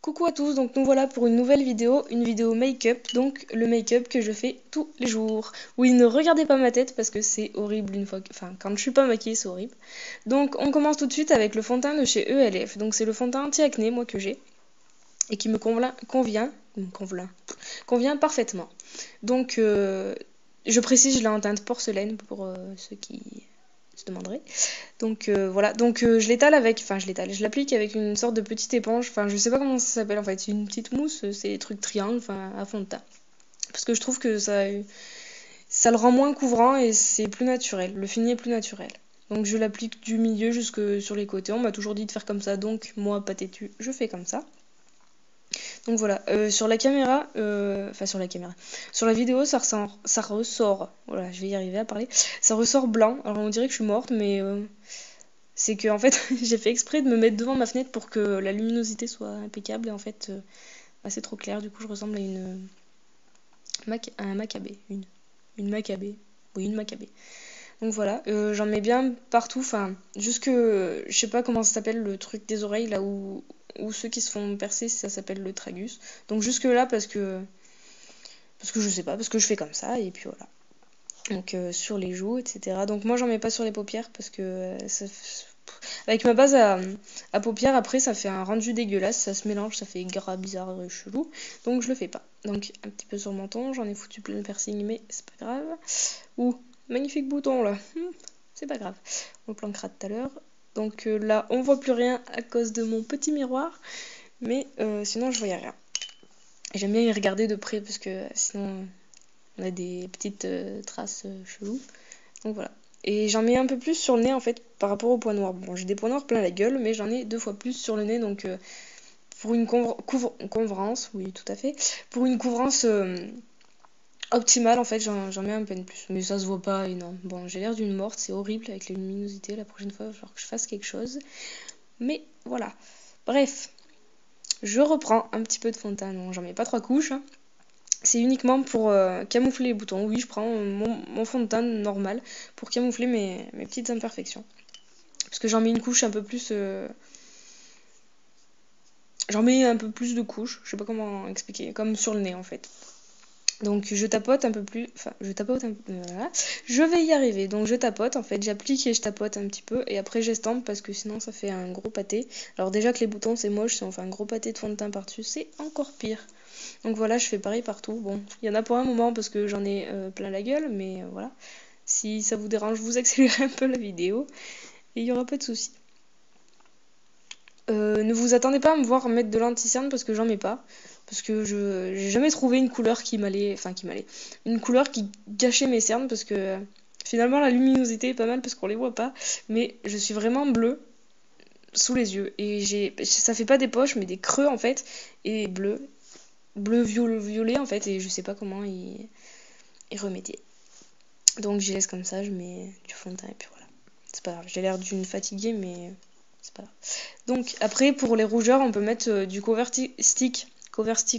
Coucou à tous, donc nous voilà pour une vidéo make-up, donc le make-up que je fais tous les jours. Oui, ne regardez pas ma tête parce que c'est horrible quand je suis pas maquillée, c'est horrible. Donc on commence tout de suite avec le fond de teint de chez ELF, donc c'est le fond de teint anti-acné, moi que j'ai, et qui me convient parfaitement. Donc je précise, je l'ai en teinte porcelaine pour ceux qui se demanderaient. Donc voilà, donc je l'étale je l'applique avec une sorte de petite éponge, enfin je sais pas comment ça s'appelle en fait, c'est une petite mousse, c'est des trucs triangles, enfin à fond de teint. Parce que je trouve que ça le rend moins couvrant et c'est plus naturel, le fini est plus naturel. Donc je l'applique du milieu jusque sur les côtés, on m'a toujours dit de faire comme ça, donc moi pas têtu, je fais comme ça. Donc voilà, sur la caméra, sur la vidéo ça ressort, voilà je vais y arriver à parler, ça ressort blanc, alors on dirait que je suis morte mais... c'est que en fait j'ai fait exprès de me mettre devant ma fenêtre pour que la luminosité soit impeccable et en fait c'est trop clair, du coup je ressemble à un macabé, une macabée, oui une macabée. Donc voilà, j'en mets bien partout, enfin jusque je sais pas comment ça s'appelle le truc des oreilles là où ceux qui se font percer ça s'appelle le tragus. Donc jusque là parce que je sais pas, parce que je fais comme ça et puis voilà. Donc sur les joues, etc. Donc moi j'en mets pas sur les paupières parce que avec ma base à paupières, après ça fait un rendu dégueulasse, ça se mélange, ça fait gras, bizarre, chelou. Donc je le fais pas. Donc un petit peu sur le menton, j'en ai foutu plein de piercing, mais c'est pas grave. Ouh, magnifique bouton là. C'est pas grave. On le planquera tout à l'heure. Donc là, on voit plus rien à cause de mon petit miroir. Mais sinon, je voyais rien. J'aime bien y regarder de près parce que sinon, on a des petites traces cheloues. Donc voilà. Et j'en mets un peu plus sur le nez en fait par rapport aux points noirs. Bon, j'ai des points noirs plein la gueule, mais j'en ai 2 fois plus sur le nez. Donc pour une couvrance, oui tout à fait. Pour une couvrance optimale en fait, j'en mets un peu de plus. Mais ça se voit pas énorme. Bon, j'ai l'air d'une morte, c'est horrible avec les luminosités. La prochaine fois, il va falloir que je fasse quelque chose. Mais voilà. Bref, je reprends un petit peu de fond de teint. Non, j'en mets pas 3 couches. Hein. C'est uniquement pour camoufler les boutons. Oui, je prends mon fond de teint normal pour camoufler mes petites imperfections. Parce que j'en mets une couche un peu plus... J'en mets un peu plus de couches. Je sais pas comment expliquer. Comme sur le nez, en fait. Donc je tapote un peu plus... Enfin, je tapote un peu... Voilà. Je vais y arriver. Donc je tapote, en fait. J'applique et je tapote un petit peu. Et après j'estampe parce que sinon ça fait un gros pâté. Alors déjà que les boutons c'est moche, si on fait un gros pâté de fond de teint par-dessus, c'est encore pire. Donc voilà, je fais pareil partout. Bon, il y en a pour un moment parce que j'en ai plein la gueule, mais voilà. Si ça vous dérange, vous accélérez un peu la vidéo et il n'y aura pas de souci. Ne vous attendez pas à me voir mettre de l'anti-cerne parce que j'en mets pas. Parce que j'ai jamais trouvé une couleur qui m'allait. Une couleur qui gâchait mes cernes parce que finalement la luminosité est pas mal parce qu'on les voit pas. Mais je suis vraiment bleue sous les yeux. Et ça fait pas des poches mais des creux en fait. Et bleu violet en fait. Et je sais pas comment y remédier. Donc j'y laisse comme ça, je mets du fond de teint et puis voilà. C'est pas grave, j'ai l'air d'une fatiguée mais c'est pas grave. Donc après pour les rougeurs on peut mettre du cover stick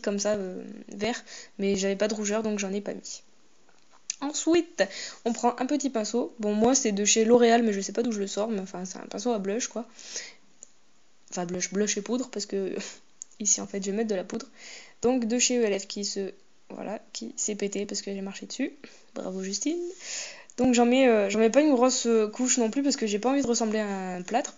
comme ça vert, mais j'avais pas de rougeur donc j'en ai pas mis. Ensuite on prend un petit pinceau, bon moi c'est de chez L'Oréal mais je sais pas d'où je le sors, mais enfin c'est un pinceau à blush quoi. Enfin blush et poudre parce que ici en fait je vais mettre de la poudre. Donc de chez ELF qui s'est pété parce que j'ai marché dessus. Bravo Justine. Donc j'en mets pas une grosse couche non plus parce que j'ai pas envie de ressembler à un plâtre.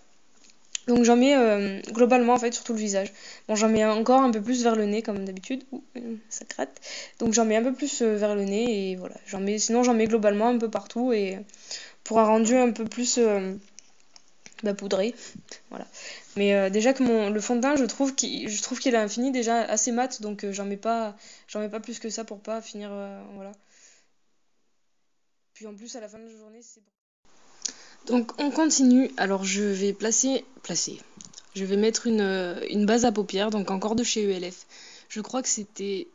Donc j'en mets globalement en fait sur tout le visage. Bon j'en mets encore un peu plus vers le nez comme d'habitude. Ouh, ça gratte. Donc j'en mets un peu plus vers le nez et voilà. Sinon j'en mets globalement un peu partout et pour un rendu un peu plus poudré. Voilà. Mais déjà que le fond de teint je trouve qu'il a un fini déjà assez mat donc j'en mets pas plus que ça pour pas finir voilà. Puis en plus à la fin de la journée c'est bon. Donc on continue, alors je vais placer, je vais mettre une base à paupières, donc encore de chez ELF. Je crois que c'était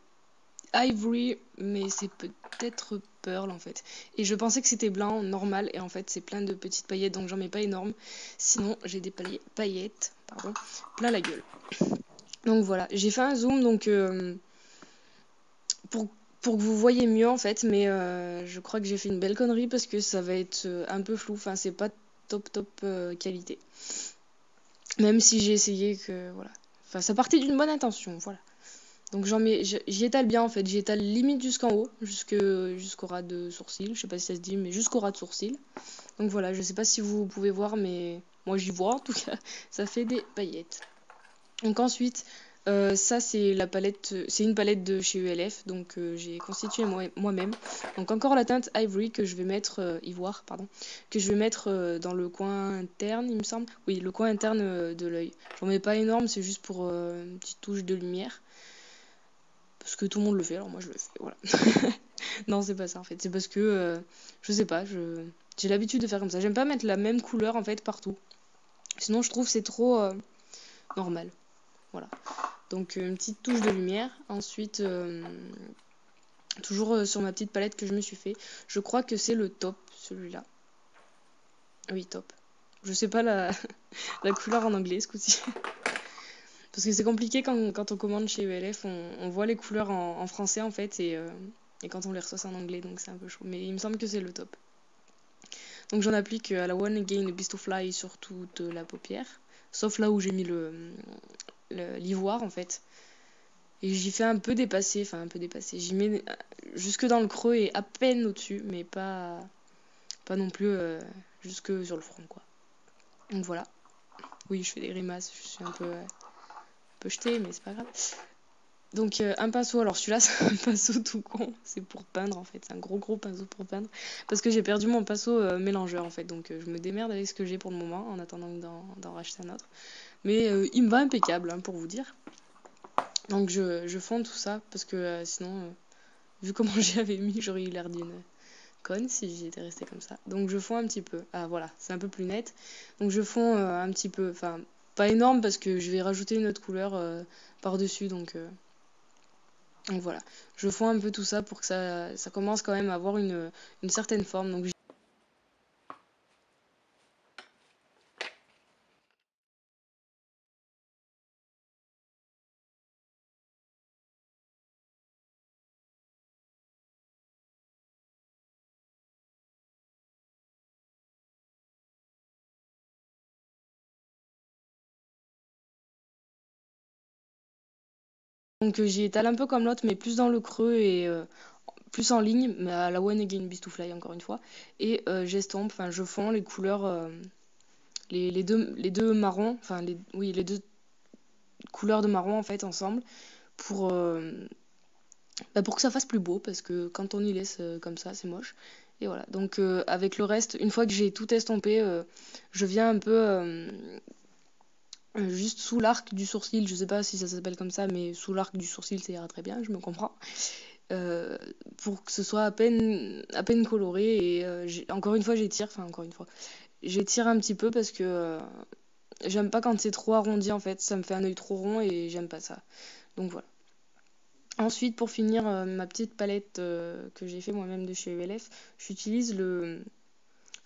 Ivory, mais c'est peut-être Pearl en fait. Et je pensais que c'était blanc, normal, et en fait c'est plein de petites paillettes, donc j'en mets pas énorme. Sinon j'ai des paillettes, plein la gueule. Donc voilà, j'ai fait un zoom donc pour que vous voyez mieux en fait, mais je crois que j'ai fait une belle connerie parce que ça va être un peu flou, enfin c'est pas top qualité. Même si j'ai essayé que voilà, Enfin, ça partait d'une bonne intention, voilà. Donc j'y étale bien en fait, j'y étale limite jusqu'en haut, jusqu'au ras de sourcil, je sais pas si ça se dit, mais jusqu'au ras de sourcil. Donc voilà, je sais pas si vous pouvez voir, mais moi j'y vois en tout cas, ça fait des paillettes. Donc ensuite, ça c'est la palette, c'est une palette de chez ELF, donc j'ai constitué moi-même. Donc encore la teinte Ivory que je vais mettre, ivoire, pardon, que je vais mettre dans le coin interne, il me semble. Oui, le coin interne de l'œil. J'en mets pas énorme, c'est juste pour une petite touche de lumière. Parce que tout le monde le fait, alors moi je le fais, voilà. Non, c'est pas ça en fait, c'est parce que, je sais pas, j'ai l'habitude de faire comme ça. J'aime pas mettre la même couleur en fait partout. Sinon je trouve c'est trop normal. Voilà. Donc une petite touche de lumière. Ensuite, toujours sur ma petite palette que je me suis fait. Je crois que c'est le top, celui-là. Oui, top. Je sais pas la, la couleur en anglais ce coup-ci. Parce que c'est compliqué quand on commande chez ELF, on voit les couleurs en français en fait, et quand on les reçoit c'est en anglais, donc c'est un peu chaud. Mais il me semble que c'est le top. Donc j'en applique à la One Again Beast to Fly sur toute la paupière. Sauf là où j'ai mis l'ivoire en fait. Et j'y fais un peu dépasser, enfin un peu dépasser. J'y mets jusque dans le creux et à peine au-dessus, mais pas non plus jusque sur le front quoi. Donc voilà. Oui, je fais des grimaces, je suis un peu jetée, mais c'est pas grave. Donc un pinceau, alors celui-là c'est un pinceau tout con, c'est pour peindre en fait, c'est un gros pinceau pour peindre. Parce que j'ai perdu mon pinceau mélangeur en fait, donc je me démerde avec ce que j'ai pour le moment en attendant d'en racheter un autre. Mais il me va impeccable hein, pour vous dire. Donc je fonds tout ça parce que sinon, vu comment j'avais mis, j'aurais eu l'air d'une conne si j'étais restée comme ça. Donc je fonds un petit peu. Ah voilà, c'est un peu plus net. Donc je fonds un petit peu, enfin pas énorme parce que je vais rajouter une autre couleur par-dessus. Donc voilà, je fonds un peu tout ça pour que ça commence quand même à avoir une certaine forme. Donc j'y étale un peu comme l'autre, mais plus dans le creux et plus en ligne, mais à la One Again Beast to Fly encore une fois. Et j'estompe, enfin je fonds les couleurs, les deux marrons, enfin les deux couleurs de marron en fait ensemble pour, pour que ça fasse plus beau, parce que quand on y laisse comme ça, c'est moche. Et voilà, donc avec le reste, une fois que j'ai tout estompé, je viens un peu juste sous l'arc du sourcil, je sais pas si ça s'appelle comme ça, mais sous l'arc du sourcil, ça ira très bien, je me comprends. Pour que ce soit à peine coloré, et encore une fois, j'étire un petit peu parce que j'aime pas quand c'est trop arrondi en fait, ça me fait un œil trop rond et j'aime pas ça. Donc voilà. Ensuite, pour finir ma petite palette que j'ai fait moi-même de chez ELF, j'utilise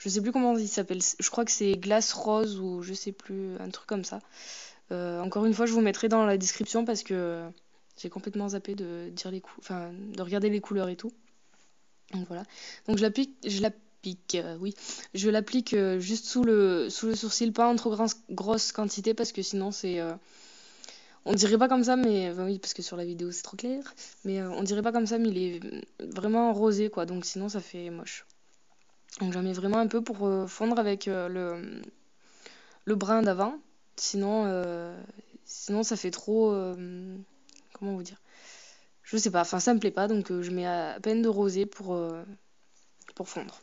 je sais plus comment il s'appelle, je crois que c'est Glace Rose ou je sais plus, un truc comme ça. Encore une fois, je vous mettrai dans la description parce que j'ai complètement zappé de dire enfin, de regarder les couleurs et tout. Donc voilà. Donc oui. Je l'applique juste sous le sourcil, pas en trop grosse quantité parce que sinon c'est on dirait pas comme ça, mais enfin, oui, parce que sur la vidéo c'est trop clair. Mais on dirait pas comme ça, mais il est vraiment rosé quoi. Donc sinon ça fait moche. Donc j'en mets vraiment un peu pour fondre avec le brun d'avant. Sinon, sinon ça fait trop. Comment vous dire? Je sais pas. Enfin ça me plaît pas, donc je mets à peine de rosé pour fondre.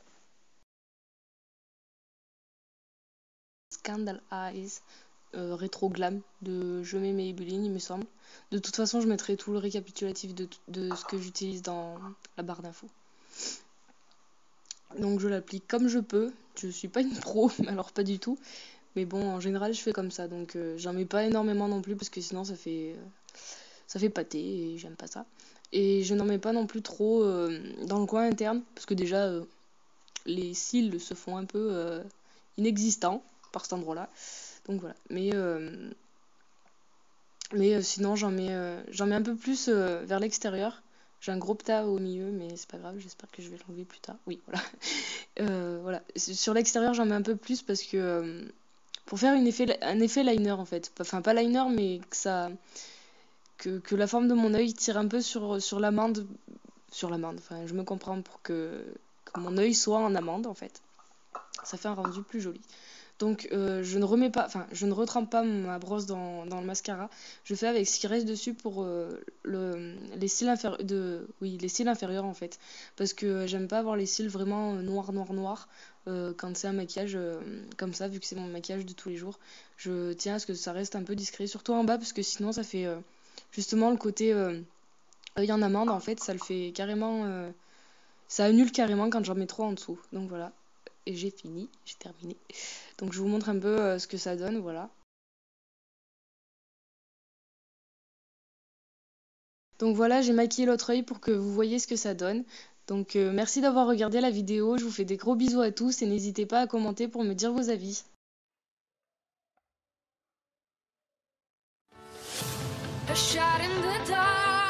Scandal Eyes. Rétro glam de Je mets Maybelline, il me semble. De toute façon, je mettrai tout le récapitulatif de ce que j'utilise dans la barre d'infos. Donc je l'applique comme je peux. Je suis pas une pro, alors pas du tout. Mais bon, en général, je fais comme ça. Donc j'en mets pas énormément non plus parce que sinon ça fait pâter et j'aime pas ça. Et je n'en mets pas non plus trop dans le coin interne parce que déjà les cils se font un peu inexistants par cet endroit-là. Donc voilà. Mais sinon, j'en mets un peu plus vers l'extérieur. J'ai un gros pta au milieu, mais c'est pas grave, j'espère que je vais l'enlever plus tard. Oui, voilà. Voilà. Sur l'extérieur, j'en mets un peu plus parce que pour faire un effet liner en fait. Enfin, pas liner, mais que la forme de mon œil tire un peu sur l'amande. Sur l'amande, enfin, je me comprends pour que mon œil soit en amande en fait. Ça fait un rendu plus joli. Donc je ne retrempe pas ma brosse dans le mascara. Je fais avec ce qui reste dessus pour les cils les cils inférieurs en fait. Parce que j'aime pas avoir les cils vraiment noirs quand c'est un maquillage comme ça, vu que c'est mon maquillage de tous les jours. Je tiens à ce que ça reste un peu discret, surtout en bas, parce que sinon ça fait justement le côté œil en amande en fait, ça le fait carrément. Ça annule carrément quand j'en mets trop en dessous. Donc voilà. Et j'ai terminé. Donc je vous montre un peu ce que ça donne, voilà. Donc voilà, j'ai maquillé l'autre œil pour que vous voyez ce que ça donne. Donc merci d'avoir regardé la vidéo, je vous fais des gros bisous à tous et n'hésitez pas à commenter pour me dire vos avis. A shot in the dark.